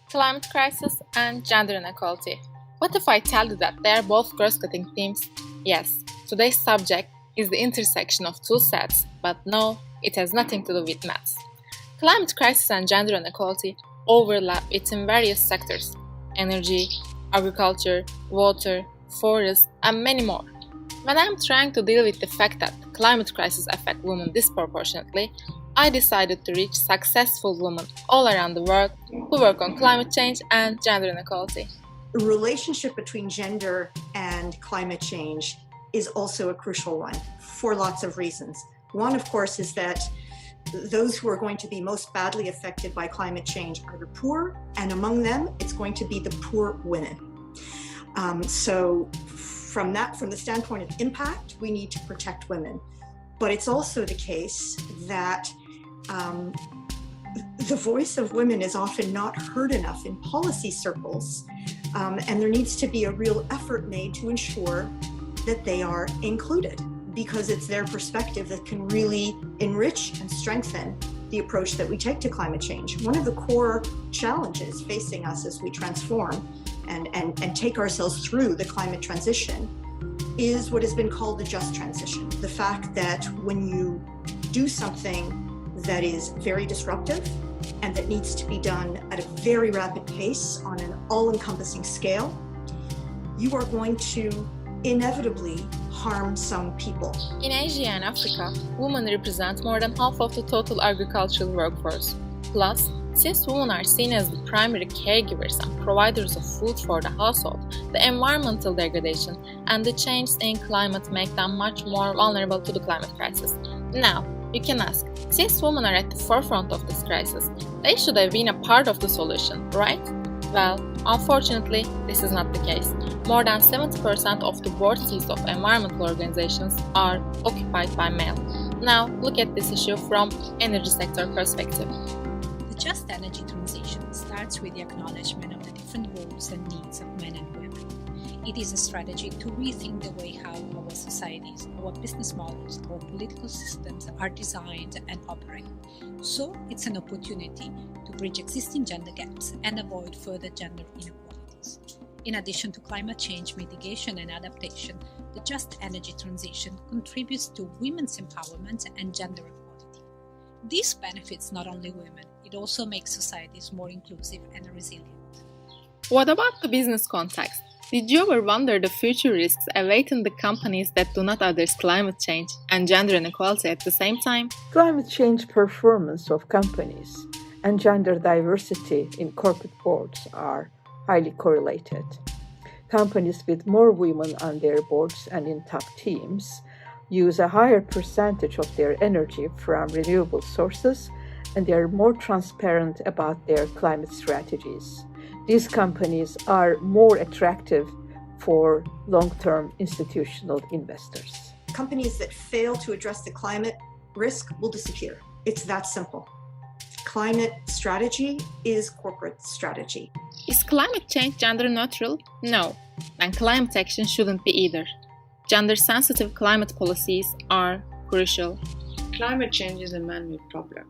climate crisis and gender inequality. What if I tell you that they are both cross-cutting themes? Yes, today's subject is the intersection of two sets, but no, it has nothing to do with maths. Climate crisis and gender inequality overlap within various sectors: energy, agriculture, water, forests, and many more. When I'm trying to deal with the fact that the climate crisis affects women disproportionately, I decided to reach successful women all around the world who work on climate change and gender inequality. The relationship between gender and climate change is also a crucial one for lots of reasons. One, of course, is that those who are going to be most badly affected by climate change are the poor, and among them, it's going to be the poor women. So from the standpoint of impact, we need to protect women. But it's also the case that the voice of women is often not heard enough in policy circles, and there needs to be a real effort made to ensure that they are included, because it's their perspective that can really enrich and strengthen the approach that we take to climate change. One of the core challenges facing us as we transform and take ourselves through the climate transition is what has been called the just transition. The fact that when you do something that is very disruptive and that needs to be done at a very rapid pace on an all-encompassing scale, you are going to inevitably harm some people. In Asia and Africa, women represent more than half of the total agricultural workforce. Plus, since women are seen as the primary caregivers and providers of food for the household, the environmental degradation and the changes in climate make them much more vulnerable to the climate crisis. Now, you can ask, since women are at the forefront of this crisis, they should have been a part of the solution, right? Well, unfortunately, this is not the case. More than 70% of the board seats of environmental organizations are occupied by male. Now, look at this issue from energy sector perspective. The just energy transition starts with the acknowledgement of the different roles and needs of men and women. It is a strategy to rethink the way how our societies, our business models, our political systems are designed and operate. So, it's an opportunity to bridge existing gender gaps and avoid further gender inequalities. In addition to climate change mitigation and adaptation, the just energy transition contributes to women's empowerment and gender equality. This benefits not only women, it also makes societies more inclusive and resilient. What about the business context? Did you ever wonder the future risks awaiting the companies that do not address climate change and gender inequality at the same time? Climate change performance of companies and gender diversity in corporate boards are highly correlated. Companies with more women on their boards and in top teams use a higher percentage of their energy from renewable sources, and they are more transparent about their climate strategies. These companies are more attractive for long-term institutional investors. Companies that fail to address the climate risk will disappear. It's that simple. Climate strategy is corporate strategy. Is climate change gender neutral? No, and climate action shouldn't be either. Gender-sensitive climate policies are crucial. Climate change is a man-made problem,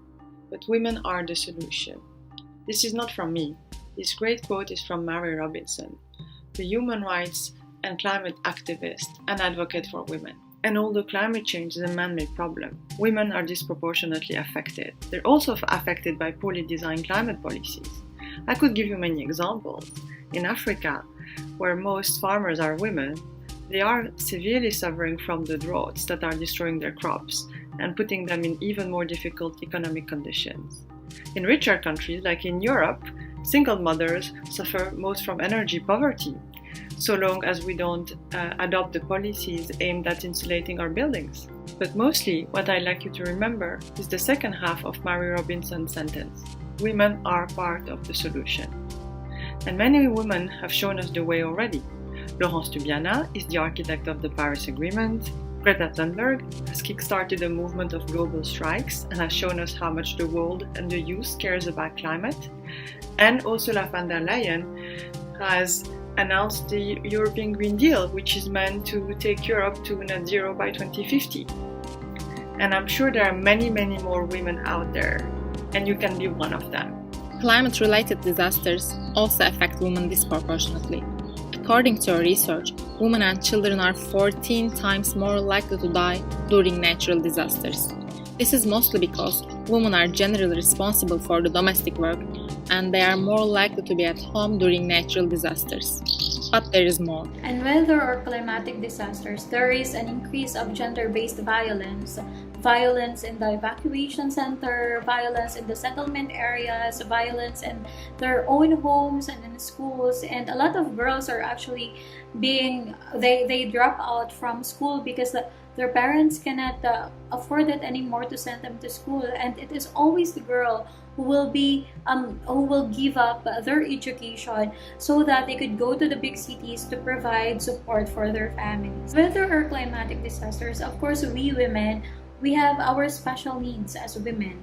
but women are the solution. This is not from me. This great quote is from Mary Robinson, the human rights and climate activist and advocate for women. And although climate change is a man-made problem, women are disproportionately affected. They're also affected by poorly designed climate policies. I could give you many examples. In Africa, where most farmers are women, they are severely suffering from the droughts that are destroying their crops and putting them in even more difficult economic conditions. In richer countries, like in Europe, single mothers suffer most from energy poverty, so long as we don't adopt the policies aimed at insulating our buildings. But mostly, what I'd like you to remember is the second half of Mary Robinson's sentence. Women are part of the solution. And many women have shown us the way already. Laurence Tubiana is the architect of the Paris Agreement. Greta Thunberg has kickstarted a movement of global strikes and has shown us how much the world and the youth cares about climate. And Ursula von der Leyen has announced the European Green Deal, which is meant to take Europe to net zero by 2050. And I'm sure there are many, many more women out there, and you can be one of them. Climate-related disasters also affect women disproportionately. According to research, women and children are 14 times more likely to die during natural disasters. This is mostly because women are generally responsible for the domestic work and they are more likely to be at home during natural disasters. But there is more. And when there are climatic disasters, there is an increase of gender-based violence. Violence in the evacuation center, violence in the settlement areas, violence in their own homes and in schools. And a lot of girls are actually they drop out from school because their parents cannot afford it anymore to send them to school. And it is always the girl who will give up their education so that they could go to the big cities to provide support for their families. When there are climatic disasters, of course, we women, we have our special needs as women.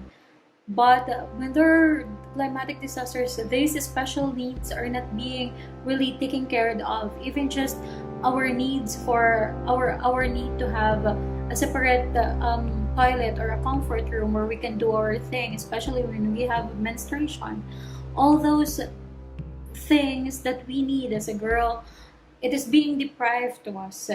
But when there are climatic disasters, these special needs are not being really taken care of. Even just our needs for our need to have a separate toilet or a comfort room where we can do our thing, especially when we have menstruation. All those things that we need as a girl, it is being deprived to us.